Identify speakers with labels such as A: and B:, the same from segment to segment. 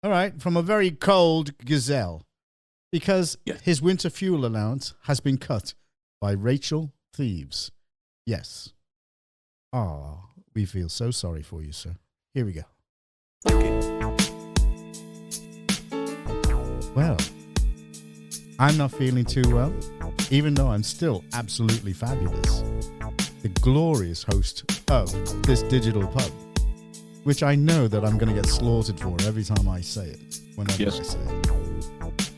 A: All right, from a very cold Gazelle, because his winter fuel allowance has been cut by Rachel Thieves. Yes. Ah, we feel so sorry for you, sir. Here we go.
B: Thank you.
A: Well, I'm not feeling too well, even though I'm still absolutely fabulous. The glorious host of this digital pub, which I know that I'm going to get slaughtered for every time I say it, whenever I say it.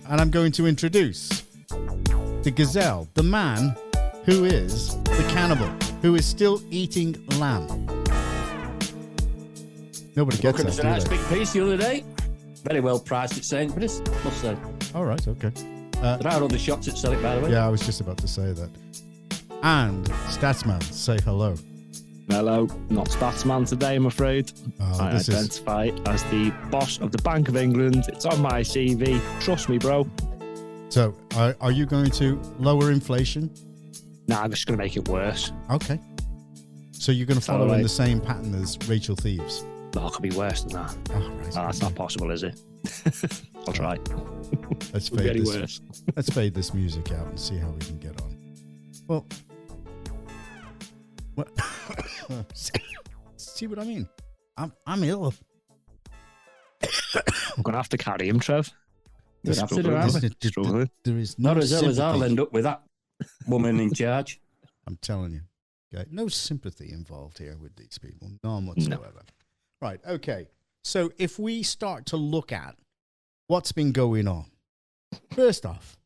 A: And I'm going to introduce the Gazelle, the man who is the cannibal, who is still eating lamb. Nobody gets that, do
B: nice
A: they?
B: big piece the other day. Very well priced at Sainsbury's, must say.
A: All right, okay.
B: There are other shops that sell it, by the way.
A: Yeah, I was just about to say that. And Statsman, say hello.
C: Hello, not Statsman today, I'm afraid. I
A: this
C: identify as the boss of the Bank of England. It's on my CV. Trust me, bro.
A: So, are you going to lower inflation?
C: Nah, I'm just going to make it worse.
A: Okay. So you're going to follow in the same pattern as Rachel Thieves?
C: No, it could be worse than that.
A: Oh, right.
C: That's not possible, is it? I'll try.
A: Let's
C: It'll
A: fade
C: get
A: this.
C: worse.
A: Let's fade this music out and see how we can get on. Well, see what I mean? I'm ill.
C: I'm going to have to carry him, Trev.
B: There is
A: no
B: not as ill as I'll
A: sympathy.
B: end up with that woman in charge.
A: I'm telling you. Okay, no sympathy involved here with these people, none whatsoever. No. Right, okay. So if we start to look at what's been going on, first off,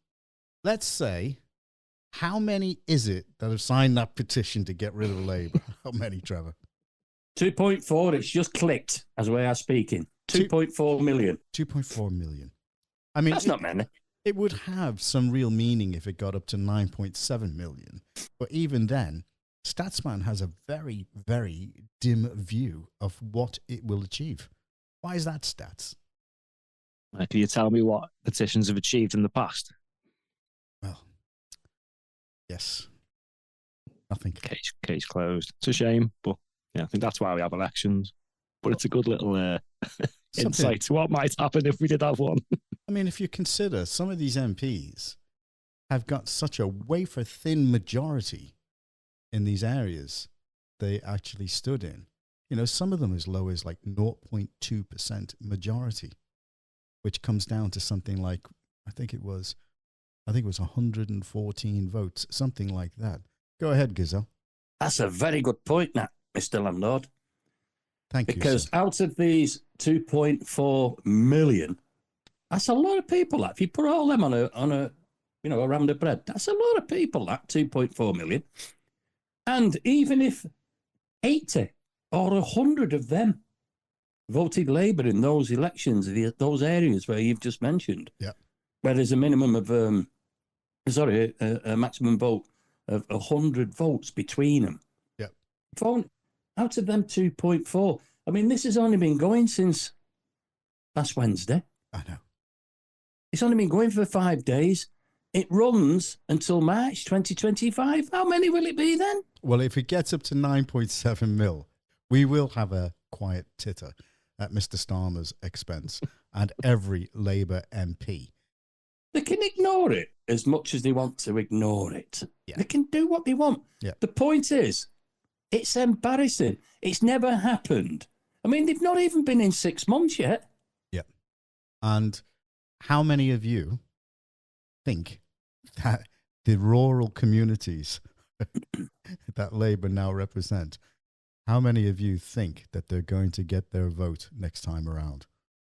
A: let's say, how many is it that have signed that petition to get rid of Labour? How many, Trevor?
B: 2.4, it's just clicked as we are speaking. 2.4 million.
A: 2.4 million. I mean,
B: that's not many.
A: It would have some real meaning if it got up to 9.7 million. But even then, Statsman has a very, very dim view of what it will achieve. Why is that, Stats?
C: Can you tell me what petitions have achieved in the past?
A: Well, yes. Nothing.
C: Case closed. It's a shame, but yeah, I think that's why we have elections. But it's a good little insight to what might happen if we did have one.
A: I mean, if you consider some of these MPs have got such a wafer-thin majority in these areas they actually stood in. You know, some of them as low as like 0.2% majority, which comes down to something like, I think it was 114 votes, something like that. Go ahead, Gazelle.
B: That's a very good point, Nat, Mr. Landlord.
A: Thank you.
B: Because out of these 2.4 million, that's a lot of people. If you put all them on a a round of bread, that's a lot of people. That 2.4 million, and even if 80 or 100 of them voted Labour in those elections, those areas where you've just mentioned, where there's a minimum of a maximum vote of 100 votes between them. Out of them 2.4, I mean, this has only been going since last Wednesday.
A: I know.
B: It's only been going for 5 days. It runs until March 2025. How many will it be then?
A: Well, if it gets up to 9.7 mil, we will have a quiet titter at Mr. Starmer's expense and every Labour MP.
B: They can ignore it as much as they want to ignore it.
A: Yeah.
B: They can do what they want.
A: Yeah.
B: The point is, it's embarrassing. It's never happened. I mean, they've not even been in 6 months yet.
A: Yeah. And how many of you think that the rural communities that Labour now represent, how many of you think that they're going to get their vote next time around?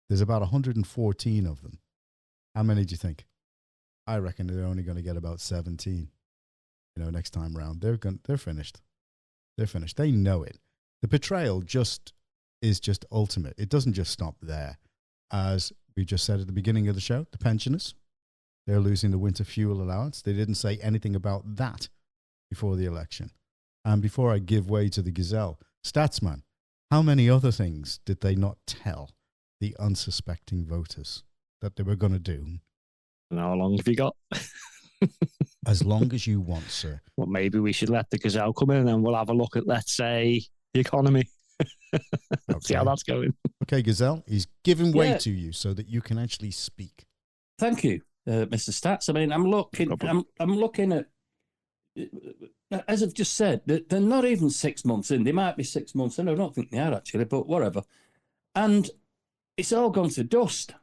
A: There's about 114 of them. How many do you think? I reckon they're only going to get about 17. Next time around, they're finished. They're finished. They know it. The betrayal is just ultimate. It doesn't just stop there. As we just said at the beginning of the show, the pensioners, they're losing the winter fuel allowance. They didn't say anything about that before the election. And before I give way to the Gazelle, Statsman, how many other things did they not tell the unsuspecting voters that they were going to do?
C: And how long have you got?
A: As long as you want, sir.
C: Well, maybe we should let the Gazelle come in and then we'll have a look at, let's say, the economy. See how that's going.
A: Okay, Gazelle, he's giving way
B: Yeah.
A: to you so that you can actually speak.
B: Thank you, Mr. Stats. I mean, I'm looking at, as I've just said, they're not even 6 months in. They might be 6 months in. I don't think they are actually, but whatever. And it's all gone to dust.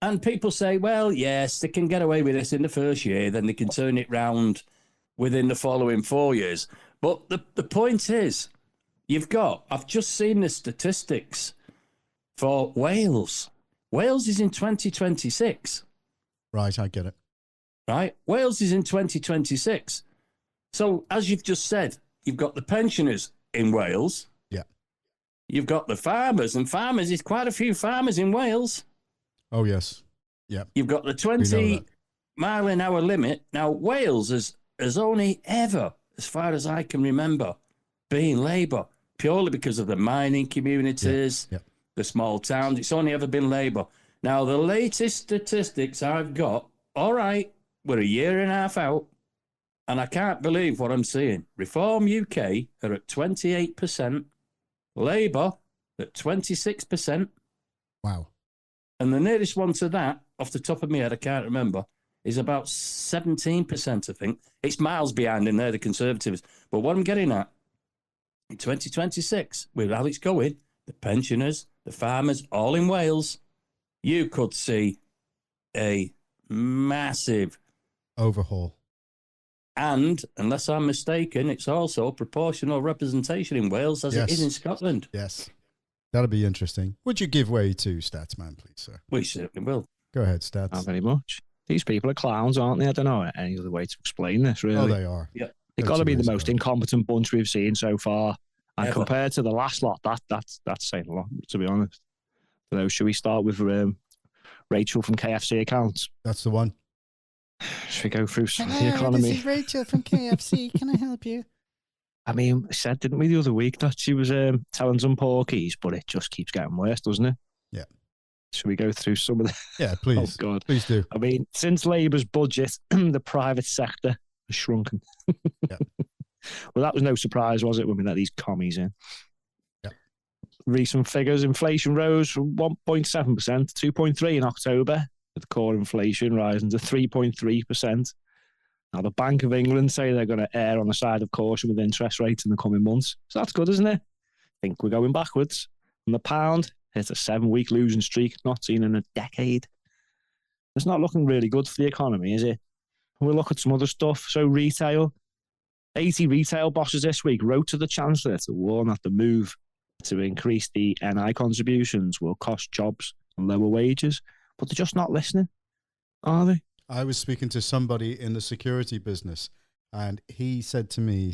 B: And people say, well, yes, they can get away with this in the first year, then they can turn it round within the following 4 years. But the point is, I've just seen the statistics for Wales. Wales is in 2026.
A: Right, I get it.
B: Right? Wales is in 2026. So, as you've just said, you've got the pensioners in Wales.
A: Yeah.
B: You've got the farmers, and farmers, there's quite a few farmers in Wales.
A: Oh, yes. Yeah.
B: You've got the 20-mile-an-hour limit. Now, Wales has only ever, as far as I can remember, been Labour, purely because of the mining communities, the small towns. It's only ever been Labour. Now, the latest statistics I've got, all right, we're a year and a half out, and I can't believe what I'm seeing. Reform UK are at 28%, Labour at 26%.
A: Wow.
B: And the nearest one to that, off the top of my head, I can't remember, is about 17%, I think. It's miles behind in there, the Conservatives. But what I'm getting at, in 2026, with how it's going, the pensioners, the farmers, all in Wales, you could see a massive
A: overhaul.
B: And, unless I'm mistaken, it's also proportional representation in Wales as it is in Scotland.
A: Yes. That'll be interesting. Would you give way to Statsman, please, sir?
B: We certainly will.
A: Go ahead, Stats.
C: Not very much. These people are clowns, aren't they? I don't know any other way to explain this, really.
A: Oh, they are.
B: Yeah.
C: They've got to be the most incompetent bunch we've seen so far. And
B: Ever.
C: compared to the last lot, that's saying a lot, to be honest. So, should we start with Rachel from KFC accounts?
A: That's the one.
C: Should we go through the economy?
A: This is Rachel from KFC. Can I help you?
C: I mean, we said, didn't we, the other week that she was telling some porkies, but it just keeps getting worse, doesn't it?
A: Yeah.
C: Should we go through some of the...
A: Yeah, please.
C: Oh, God.
A: Please do.
C: I mean, since Labour's budget, the private sector has shrunken.
A: Yeah.
C: Well, that was no surprise, was it, when we let these commies in?
A: Yeah.
C: Recent figures, inflation rose from 1.7% to 2.3% in October, with core inflation rising to 3.3%. Now, the Bank of England say they're going to err on the side of caution with interest rates in the coming months. So that's good, isn't it? I think we're going backwards. And the pound hit a 7-week losing streak, not seen in a decade. It's not looking really good for the economy, is it? We'll look at some other stuff. So retail. 80 retail bosses this week wrote to the Chancellor to warn that the move to increase the NI contributions will cost jobs and lower wages. But they're just not listening, are they?
A: I was speaking to somebody in the security business, and he said to me,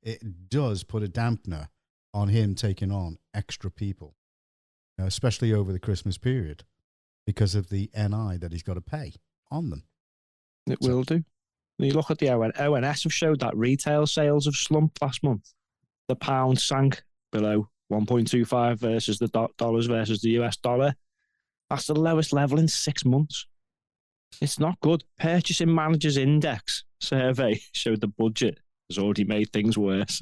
A: it does put a dampener on him taking on extra people, especially over the Christmas period, because of the NI that he's got to pay on them.
C: It will do. You look at the ONS have showed that retail sales have slumped last month. The pound sank below 1.25 versus the dollars versus the US dollar. That's the lowest level in 6 months. It's not good. Purchasing Managers Index survey showed the budget has already made things worse,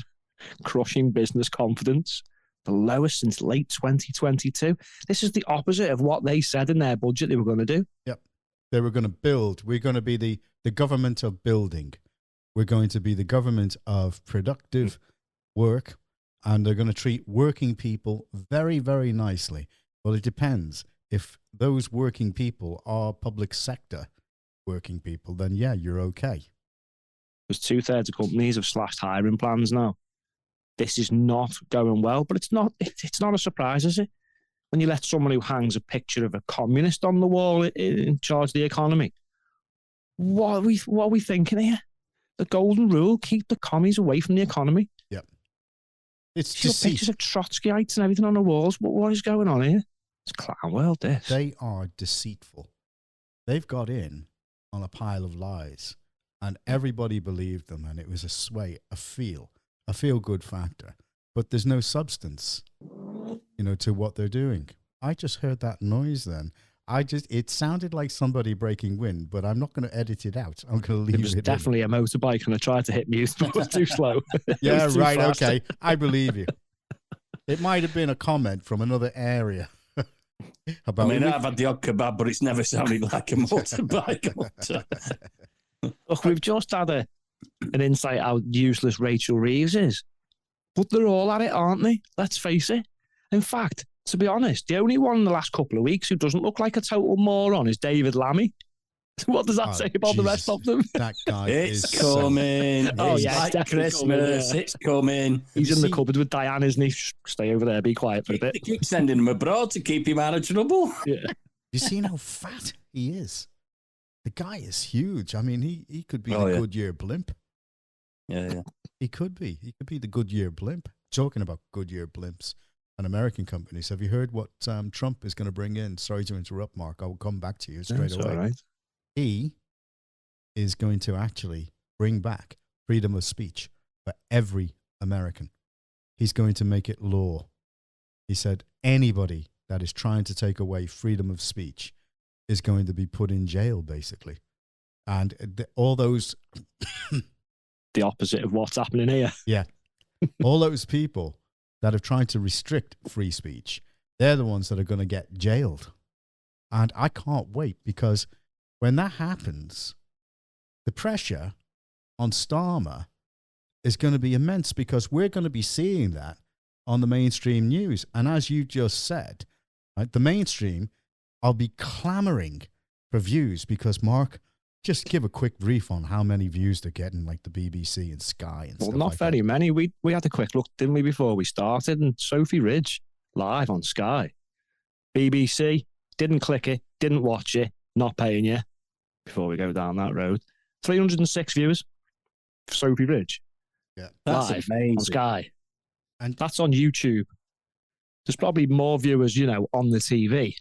C: crushing business confidence, the lowest since late 2022. This is the opposite of what they said in their budget they were going to do.
A: Yep. They were going to build. We're going to be the government of building. We're going to be the government of productive work, and they're going to treat working people very, very nicely. Well, it depends. If those working people are public sector working people, then yeah, you're okay.
C: Because 2/3 of companies have slashed hiring plans now. This is not going well, but it's not a surprise, is it? When you let someone who hangs a picture of a communist on the wall in charge of the economy, what are we thinking here? The golden rule: keep the commies away from the economy.
A: Yep. It's
C: deceit. Pictures of Trotskyites and everything on the walls. What is going on here? It's clown world, this.
A: They are deceitful. They've got in on a pile of lies, and everybody believed them, and it was a feel-good factor. But there's no substance, to what they're doing. I just heard that noise then. It sounded like somebody breaking wind, but I'm not going to edit it out. I'm going to leave it.
C: It was definitely a motorbike, and I tried to hit mute, but it was too slow.
A: Yeah, right.
C: Fast.
A: Okay, I believe you. It might have been a comment from another area. About
B: I mean, I've had the odd kebab, but it's never sounded like a motorbike.
C: Look, we've just had an insight how useless Rachel Reeves is. But they're all at it, aren't they? Let's face it. In fact, to be honest, the only one in the last couple of weeks who doesn't look like a total moron is David Lammy. What does that say about the rest of them?
A: That guy
B: It's
A: is
B: coming.
C: Oh,
B: It's
C: yeah, it's
B: like
C: definitely
B: Christmas.
C: coming, yeah.
B: It's coming.
C: He's in the cupboard with Diane, isn't he? Shh, stay over there, be quiet for a bit.
B: They keep sending him abroad to keep him out of trouble.
C: Yeah.
A: You seen how fat he is? The guy is huge. I mean, he could be
B: Oh,
A: the
B: yeah.
A: Goodyear blimp.
B: Yeah.
A: He could be. He could be the Goodyear blimp. Talking about Goodyear blimps and American companies, have you heard what Trump is going to bring in? Sorry to interrupt, Mark. I will come back to you straight away.
C: All right.
A: He is going to actually bring back freedom of speech for every American. He's going to make it law. He said anybody that is trying to take away freedom of speech is going to be put in jail, basically. And all those...
C: The opposite of what's happening here.
A: Yeah. All those people that have tried to restrict free speech, they're the ones that are going to get jailed. And I can't wait, because when that happens, the pressure on Starmer is going to be immense, because we're going to be seeing that on the mainstream news. And as you just said, right, the mainstream, I'll be clamoring for views, because Mark, just give a quick brief on how many views they're getting, like the BBC and Sky and stuff.
C: Well, not
A: like
C: very
A: that.
C: many. We had a quick look, didn't we, before we started? And Sophie Ridge, live on Sky. BBC, didn't click it, didn't watch it, not paying you, before we go down that road. 306 viewers for Sophie Ridge.
A: Yeah,
B: That's
C: live
B: amazing.
C: on Sky.
A: And
C: That's on YouTube. There's probably more viewers, on the TV.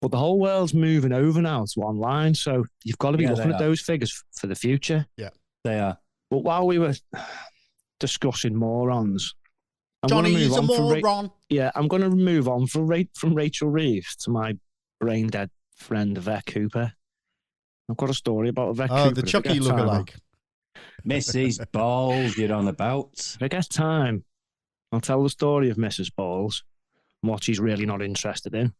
C: But the whole world's moving over now to online, so you've got to be looking at those figures for the future.
A: yeah,
B: They are.
C: But while we were discussing morons, I'm gonna
A: Johnny
C: move
A: is a
C: on from
A: moron.
C: I'm going to move on from Rachel Reeves to my brain dead friend Yvette Cooper. I've got a story about Yvette Cooper.
A: Oh, the
C: if I
A: Chucky
C: get time.
A: lookalike.
B: Mrs. Balls, you're on about.
C: If I get time, I'll tell the story of Mrs. Balls and what she's really not interested in.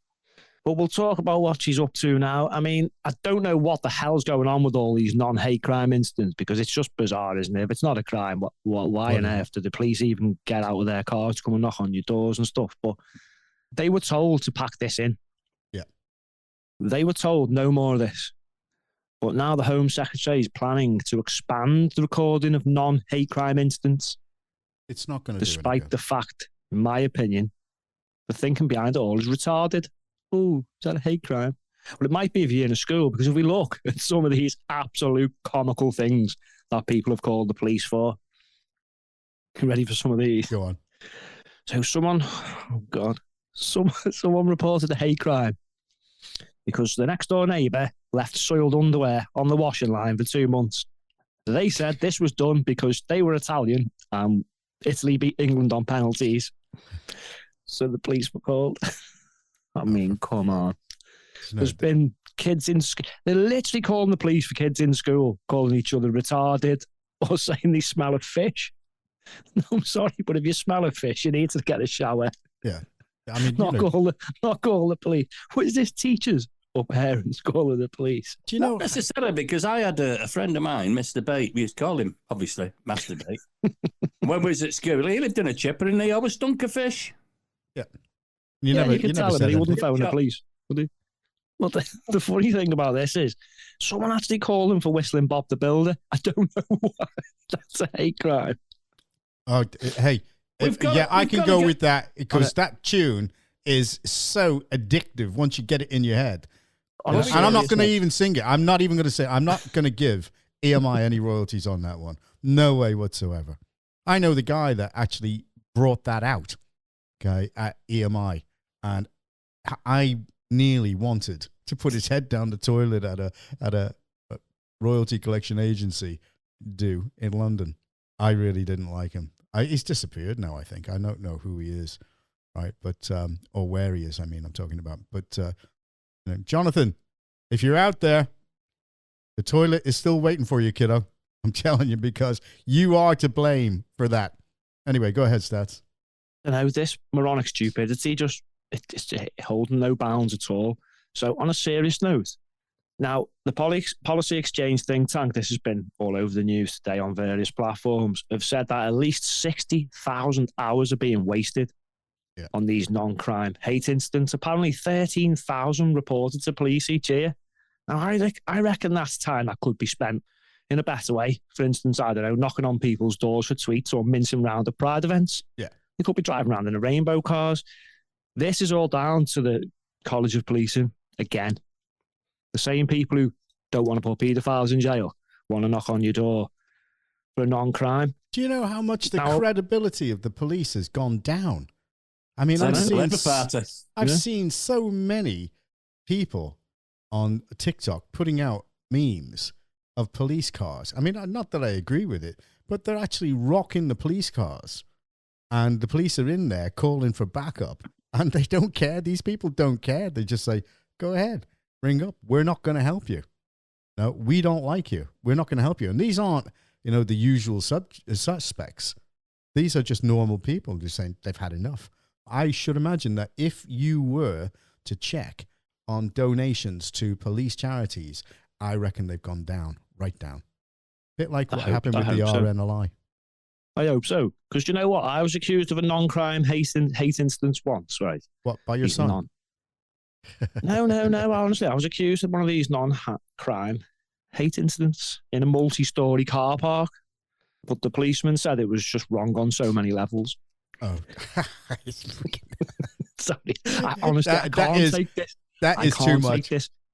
C: But we'll talk about what she's up to now. I mean, I don't know what the hell's going on with all these non-hate crime incidents, because it's just bizarre, isn't it? If it's not a crime, why on earth did the police even get out of their cars to come and knock on your doors and stuff? But they were told to pack this in.
A: Yeah.
C: They were told no more of this. But now the Home Secretary is planning to expand the recording of non-hate crime incidents,
A: It's not going to do
C: despite the fact, in my opinion, the thinking behind it all is retarded. Oh, is that a hate crime? Well, it might be if you're in a school, because if we look at some of these absolute comical things that people have called the police for. You ready for some of these?
A: Go on.
C: So someone reported a hate crime because the next door neighbour left soiled underwear on the washing line for 2 months. They said this was done because they were Italian and Italy beat England on penalties. So the police were called. I mean, come on. There's been kids in school. They're literally calling the police for kids in school, calling each other retarded or saying they smell of fish. No, I'm sorry, but if you smell of fish, you need to get a shower.
A: Yeah. I mean,
C: Not call the police. What is this, teachers or parents calling the police?
A: do you know?
B: Not necessarily, because I had a friend of mine, Mr. Bate. We used to call him, obviously, Master Bate. When we was at school, he lived in a chipper and he always stunk of fish.
A: Yeah.
C: You could tell him
A: said
C: he wouldn't
A: anything.
C: phone the police, would he? Well, the funny thing about this is someone actually called him for whistling Bob the Builder. I don't know why. That's a hate crime.
A: Oh, hey. I can go with that, because that tune is so addictive once you get it in your head.
C: Honestly,
A: And I'm not going to even sing it. I'm not even going to say, I'm not going to give EMI any royalties on that one. No way whatsoever. I know the guy that actually brought that out, okay, at EMI. And I nearly wanted to put his head down the toilet at a royalty collection agency in London. I really didn't like him. He's disappeared now, I think. I don't know who he is, right? But or where he is, I mean, I'm talking about. But Jonathan, if you're out there, the toilet is still waiting for you, kiddo. I'm telling you, because you are to blame for that. Anyway, go ahead, Stats.
C: I know this moronic stupidity just it's holding no bounds at all. So on a serious note, now the policy exchange think tank, this has been all over the news today on various platforms, have said that at least 60,000 hours are being wasted on these non-crime hate incidents. Apparently 13,000 reported to police each year. Now, I reckon that's time that could be spent in a better way. For instance, I don't know, knocking on people's doors for tweets or mincing around at Pride events.
A: Yeah.
C: They could be driving around in a rainbow cars. This is all down to the College of Policing again. The same people who don't want to put paedophiles in jail want to knock on your door for a non-crime.
A: Do you know how much the credibility of the police has gone down? I mean, I've seen so many people on TikTok putting out memes of police cars. I mean, not that I agree with it, but they're actually rocking the police cars. And the police are in there calling for backup. And they don't care. These people don't care. They just say, go ahead, ring up. We're not going to help you. No, we don't like you. We're not going to help you. And these aren't, the usual suspects. These are just normal people just saying they've had enough. I should imagine that if you were to check on donations to police charities, I reckon they've gone down, right down. Bit like what happened with the RNLI.
C: I hope so. Because you know what? I was accused of a non-crime hate incident once, right?
A: What, by your son?
C: No. Honestly, I was accused of one of these non-crime hate incidents in a multi-story car park. But the policeman said it was just wrong on so many levels.
A: Oh.
C: Sorry. I can't take this.
A: That is too much.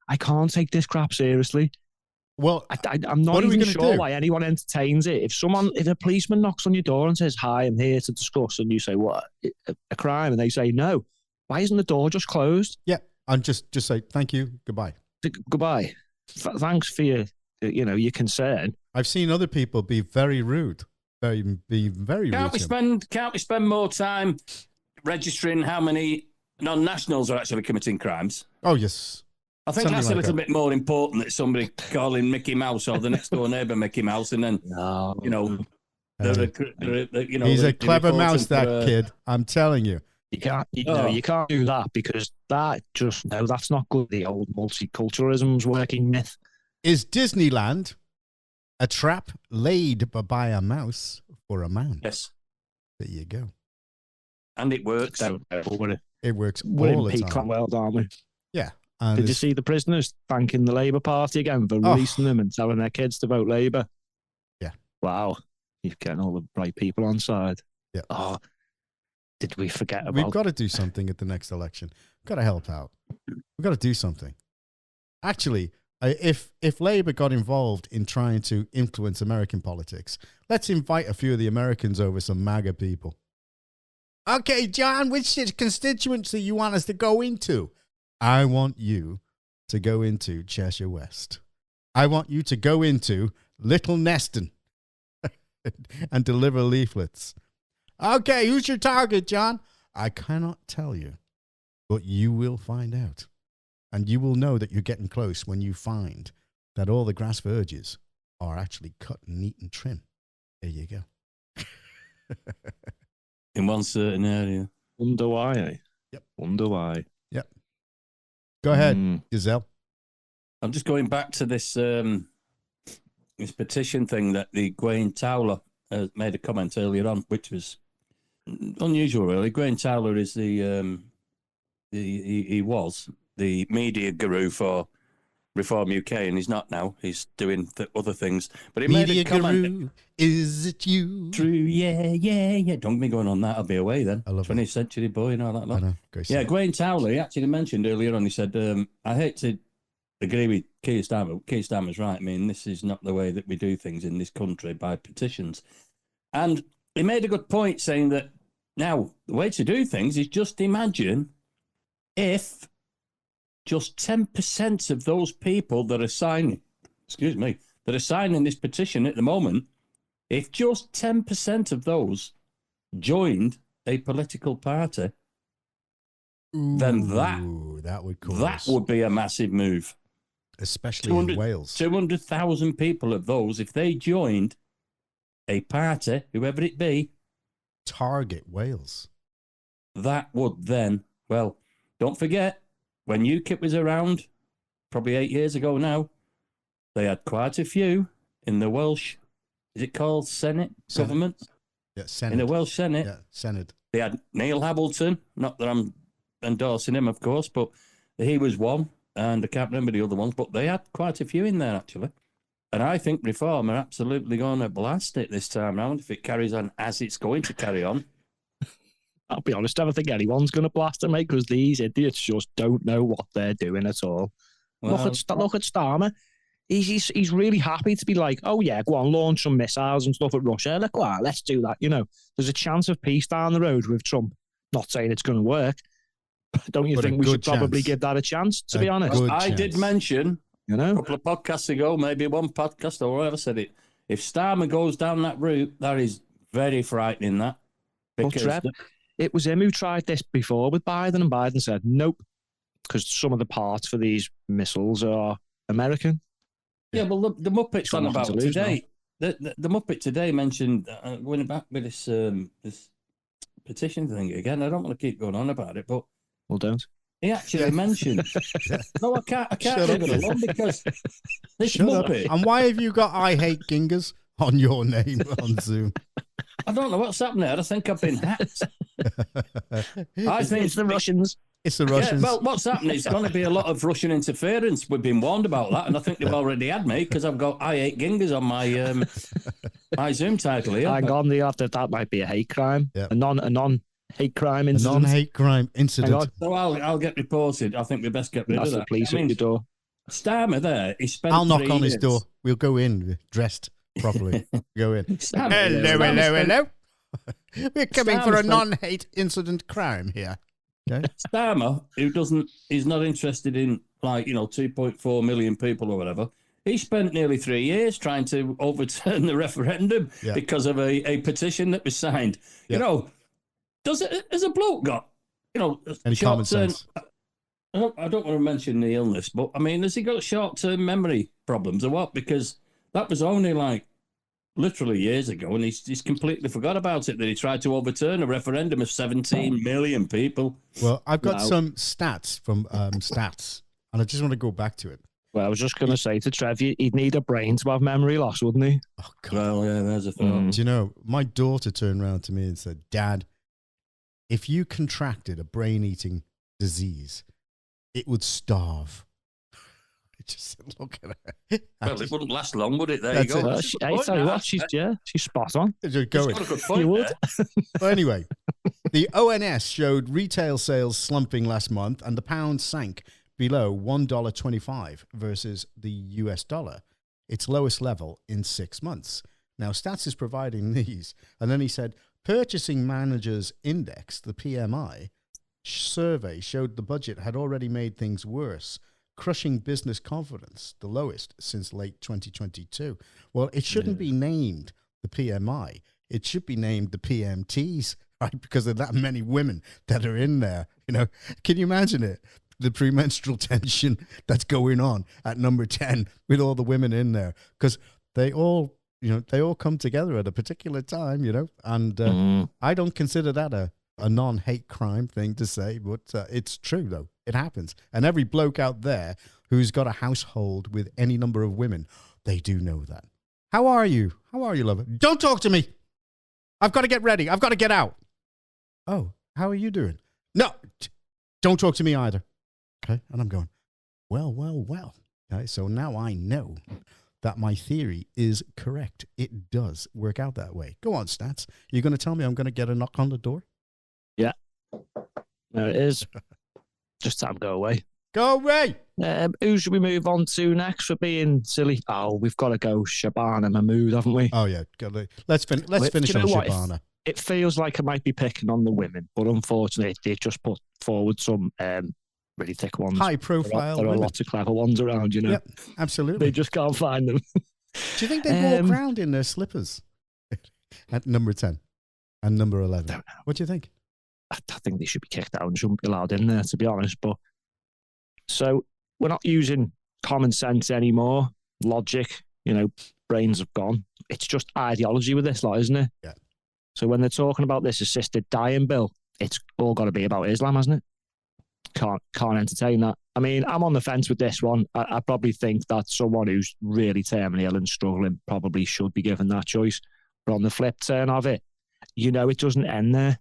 C: I can't take this crap seriously.
A: Well,
C: I'm not even sure why anyone entertains it. If a policeman knocks on your door and says, "Hi, I'm here to discuss," and you say, "What? A crime?" and they say, "No," why isn't the door just closed?
A: Yeah, and just say thank you, goodbye.
C: Goodbye. Thanks for your concern.
A: I've seen other people be very rude. Very rude.
B: Can't we spend more time registering how many non-nationals are actually committing crimes?
A: Oh yes.
B: I think that's a little bit more important than somebody calling Mickey Mouse or the next door neighbour Mickey Mouse, and then
A: he's a clever mouse, that kid. I'm telling you.
C: You can't do that because that's not good. The old multiculturalism's working myth.
A: Is Disneyland a trap laid by a mouse for a man?
B: Yes.
A: There you go.
B: And it works.
A: It works
C: We're
A: all
C: in
A: the
C: peak
A: time.
C: World, aren't we?
A: Yeah.
C: Did you see the prisoners thanking the Labour Party again for releasing them and telling their kids to vote Labour?
A: Yeah.
C: Wow. You're getting all the right people on side.
A: Yeah.
C: Oh, did we forget about...
A: We've got to do something at the next election. We've got to help out. We've got to do something. Actually, if Labour got involved in trying to influence American politics, let's invite a few of the Americans over, some MAGA people. Okay, John, which constituency you want us to go into? I want you to go into Cheshire West. I want you to go into Little Neston and deliver leaflets. Okay, who's your target, John? I cannot tell you, but you will find out. And you will know that you're getting close when you find that all the grass verges are actually cut neat and trim. There you go.
B: In one certain area.
C: Wonder why, eh?
A: Yep.
C: Wonder why.
A: Yep. Go ahead, Gazelle.
B: I'm just going back to this this petition thing that the Gwaine Towler made a comment earlier on, which was unusual, really. Gwaine Towler is he was the media guru for Reform UK, and he's not now. He's doing other things. But he
A: media
B: made a comment.
A: Guru, is it you?
B: True, yeah. Don't be going on that. I'll be away then.
A: I love
B: 20th century boy and all that lot. Yeah, Gwaine Towler, he actually mentioned earlier on, he said, I hate to agree with Keir Starmer, but Keir Starmer's right. I mean, this is not the way that we do things in this country, by petitions. And he made a good point saying that now the way to do things is just imagine if just 10% of those people that are signing, this petition at the moment, if just 10% of those joined a political party, then that would be a massive move.
A: Especially in Wales.
B: 200,000 people of those, if they joined a party, whoever it be,
A: target Wales.
B: That would then, well, don't forget, when UKIP was around, probably 8 years ago now, they had quite a few in the Welsh, is it called Senate government?
A: Yeah, Senate.
B: In the Welsh Senate.
A: Yeah, Senate.
B: They had Neil Hamilton, not that I'm endorsing him, of course, but he was one, and I can't remember the other ones, but they had quite a few in there, actually. And I think Reform are absolutely going to blast it this time round if it carries on as it's going to carry on.
C: I'll be honest, I don't think anyone's going to blast it, mate, because these idiots just don't know what they're doing at all.
B: Well,
C: look at Starmer. He's really happy to be like, oh yeah, go on, launch some missiles and stuff at Russia. Look, well, let's do that. You know, there's a chance of peace down the road with Trump. Not saying it's going to work. Don't you think we should probably give that a chance, to be honest?
B: I did mention,
C: you know,
B: a couple of podcasts ago, maybe one podcast or whatever, said it. If Starmer goes down that route, that is very frightening, that.
C: Because Trev, it was him who tried this before with Biden, and Biden said nope, because some of the parts for these missiles are American.
B: Yeah, well, the Muppets on about today. The Muppet today mentioned going back with this this petition thing again. I don't want to keep going on about it, but
C: well, don't.
B: He actually mentioned. No, I can't leave it alone because this Muppet.
A: And why have you got "I hate gingers" on your name on Zoom?
B: I don't know what's happened there. I think I've been hacked. I think
C: it's the Russians.
A: It's the Russians.
B: Yeah, well, what's happening? It's going to be a lot of Russian interference. We've been warned about that, and I think they've already had me because I've got "I hate gingers" on my my Zoom title here.
C: Hang on, that might be a hate crime. Yeah. A non hate crime incident.
A: A non-hate crime incident.
B: So I'll get reported. I think we best get rid of that.
C: That's the police at your door.
B: Starmer there, he spent
A: I'll knock on his door. We'll go in dressed properly. Go in. Hello. We're coming for a non-hate incident crime here. Okay.
B: Starmer, he's not interested in 2.4 million people or whatever. He spent nearly 3 years trying to overturn the referendum because of a petition that was signed. Yeah. You know, has a bloke got,
A: any common sense?
B: I don't want to mention the illness, but I mean, has he got short-term memory problems or what? Because that was only literally years ago, and he's completely forgot about it, that he tried to overturn a referendum of 17 million people.
A: Well, I've got some stats from Stats, and I just want to go back to it.
C: Well, I was just going to say to Trev, he'd need a brain to have memory loss, wouldn't he?
A: Oh, God.
B: Well, yeah, there's a thought.
A: Do you know, my daughter turned around to me and said, Dad, if you contracted a brain-eating disease, it would starve. I just said, look at her.
B: Well, it wouldn't last long, would it? There you go.
C: Well, I tell you what, she's spot on.
A: She's got
B: a good point.
C: You would.
A: Well, anyway, the ONS showed retail sales slumping last month, and the pound sank below $1.25 versus the US dollar, its lowest level in 6 months. Now, Stats is providing these. And then he said, Purchasing Managers Index, the PMI, survey showed the budget had already made things worse, crushing business confidence, the lowest since late 2022. Well, it shouldn't be named the PMI. It should be named the PMTs, right? Because of that many women that are in there. Can you imagine it? The premenstrual tension that's going on at number 10 with all the women in there, because they all come together at a particular time, and I don't consider that a non-hate crime thing to say, but it's true, though. It happens. And every bloke out there who's got a household with any number of women, they do know that. How are you? How are you, lover? Don't talk to me. I've got to get ready. I've got to get out. Oh, how are you doing? No, don't talk to me either. Okay. And I'm going, well. Okay, so now I know that my theory is correct. It does work out that way. Go on, Stats. You're going to tell me I'm going to get a knock on the door?
C: Yeah. There it is. Just time to go away.
A: Go away!
C: Who should we move on to next for being silly? Oh, we've got to go Shabana Mahmood, haven't we?
A: Oh, yeah. Let's finish on Shabana.
C: It feels like I might be picking on the women, but unfortunately, they just put forward some really thick ones.
A: High profile.
C: There are lots of clever ones around,
A: Yep, absolutely.
C: They just can't find them.
A: Do you think they walk around in their slippers at number 10 and number 11? What do you think?
C: I think they should be kicked out and shouldn't be allowed in there, to be honest. But so we're not using common sense anymore, logic, brains have gone. It's just ideology with this lot, isn't it?
A: Yeah.
C: So when they're talking about this assisted dying bill, it's all got to be about Islam, hasn't it? Can't entertain that. I mean, I'm on the fence with this one. I probably think that someone who's really terminally ill and struggling probably should be given that choice. But on the flip turn of it, it doesn't end there.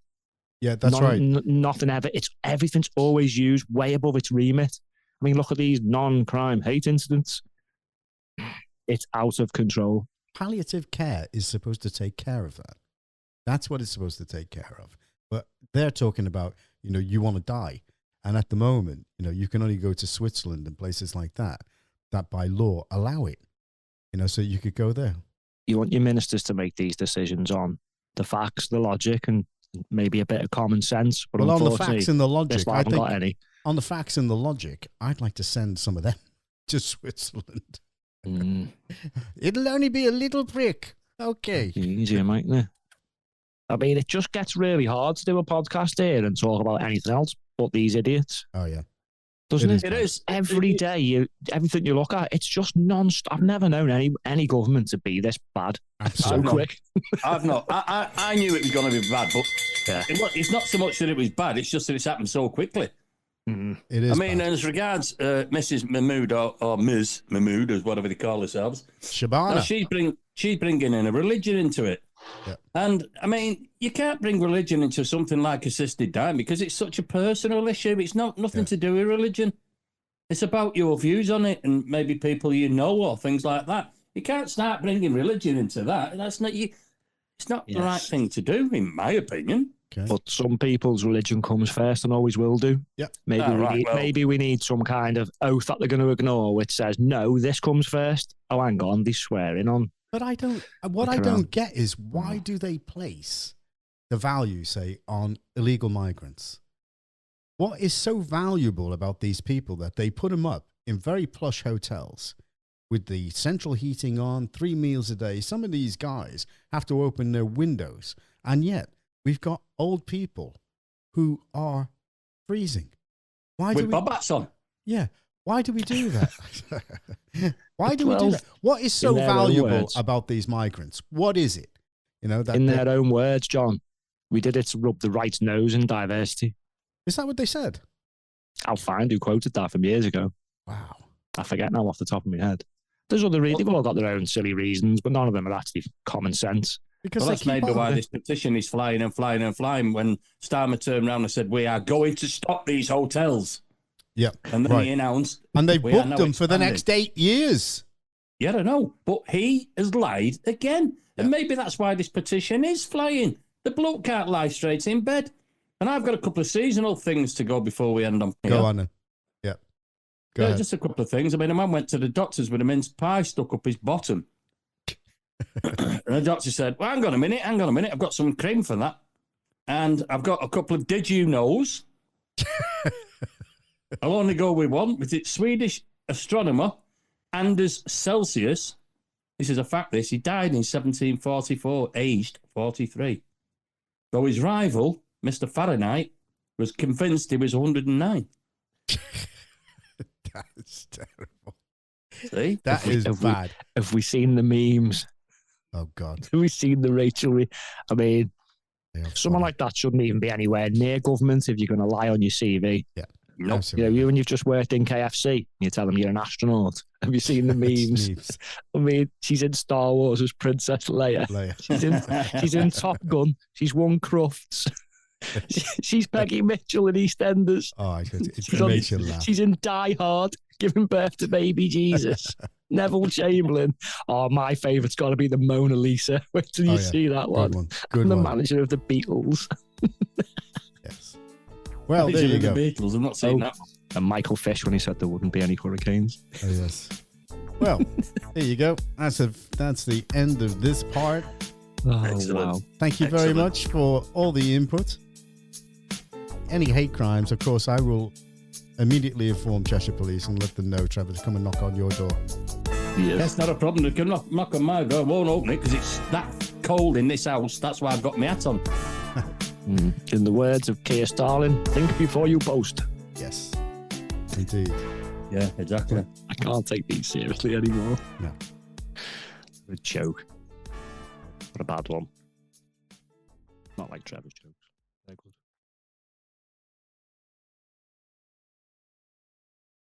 A: Yeah, that's right.
C: Nothing ever. Everything's always used way above its remit. I mean, look at these non-crime hate incidents. It's out of control.
A: Palliative care is supposed to take care of that. That's what it's supposed to take care of. But they're talking about, you want to die. And at the moment, you can only go to Switzerland and places like that by law allow it, so you could go there.
C: You want your ministers to make these decisions on the facts, the logic, and maybe a bit of common sense. But
A: on the facts and the logic,
C: I think got any.
A: On the facts and the logic, I'd like to send some of them to Switzerland. It'll only be a little prick. Okay.
C: Easier, mightn't it? I mean, it just gets really hard to do a podcast here and talk about anything else but these idiots.
A: Oh, yeah.
C: Doesn't it?
B: It is.
C: Every day, everything you look at, it's just non-stop. I've never known any government to be this bad so quick.
B: I've not. I knew it was going to be bad, but it's not so much that it was bad, it's just that it's happened so quickly.
A: It is.
B: I mean,
A: bad.
B: as regards Mrs. Mahmood or Ms. Mahmood, as whatever they call themselves,
A: Shabana.
B: She's bringing in a religion into it.
A: Yeah.
B: And, I mean, you can't bring religion into something like assisted dying because it's such a personal issue. It's nothing to do with religion. It's about your views on it and maybe people or things like that. You can't start bringing religion into that. That's not you. It's not the right thing to do, in my opinion.
A: Okay.
C: But some people's religion comes first and always will do.
A: Yep.
C: Maybe we need some kind of oath that they're going to ignore, which says, no, this comes first. Oh, hang on, they're swearing on.
A: But I don't get is why do they place the value, say, on illegal migrants? What is so valuable about these people that they put them up in very plush hotels with the central heating on, 3 meals a day? Some of these guys have to open their windows, and yet we've got old people who are freezing.
B: With bob hats on.
A: Yeah. Why do we do that? Why do we do that? What is so valuable about these migrants? What is it?
C: In their own words, John, we did it to rub the right nose in diversity.
A: Is that what they said?
C: I'll find who quoted that from years ago.
A: Wow.
C: I forget now off the top of my head. They've all got their own silly reasons, but none of them are actually common sense.
A: Because
B: that's maybe why this petition is flying and flying and flying. When Starmer turned around and said, we are going to stop these hotels.
A: Yeah.
B: And then he announced.
A: And they've booked them for the next 8 years.
B: Yeah, I know. But he has lied again. Yeah. And maybe that's why this petition is flying. The bloke can't lie straight in bed. And I've got a couple of seasonal things to go before we end on.
A: Go on then. Yeah. Go ahead.
B: Just a couple of things. I mean, a man went to the doctor's with a mince pie stuck up his bottom. And the doctor said, well, hang on a minute. I've got some cream for that. And I've got a couple of did you knows. I'll only go with one. It's Swedish astronomer Anders Celsius. This is a fact, he died in 1744, aged 43. Though his rival, Mr. Fahrenheit, was convinced he was 109.
A: That's terrible.
B: See?
A: That is bad.
C: Have we seen the memes?
A: Oh, God.
C: Have we seen the Rachel? I mean, someone like that shouldn't even be anywhere near government if you're going to lie on your CV.
A: Yeah.
B: Nope.
C: You when you've just worked in KFC, you tell them you're an astronaut. Have you seen the memes? I mean, she's in Star Wars as Princess Leia. She's in Top Gun. She's won Crufts. She's Peggy Mitchell in EastEnders.
A: Oh, it makes you laugh.
C: She's in Die Hard, giving birth to baby Jesus. Neville Chamberlain. Oh, my favourite's got to be the Mona Lisa. Wait till you see that one.
A: Good
C: one.
A: The
C: manager of the Beatles.
A: Yes. Well, there you go.
B: The Beatles. I'm not saying that.
C: And Michael Fish when he said there wouldn't be any hurricanes.
A: Oh, yes. Well, there you go. That's the end of this part.
C: Oh, wow.
A: Thank you very much for all the input. Any hate crimes, of course, I will immediately inform Cheshire Police and let them know, Trevor, to come and knock on your door.
B: Yes. That's not a problem. They can knock on my door. I won't open it because it's that cold in this house. That's why I've got my hat on.
C: In the words of Keir Starling, think before you boast.
A: Yes, indeed.
B: Yeah, exactly.
C: I can't take these seriously anymore.
A: No.
C: A joke. What a bad one. Not like Trevor's jokes. They're good.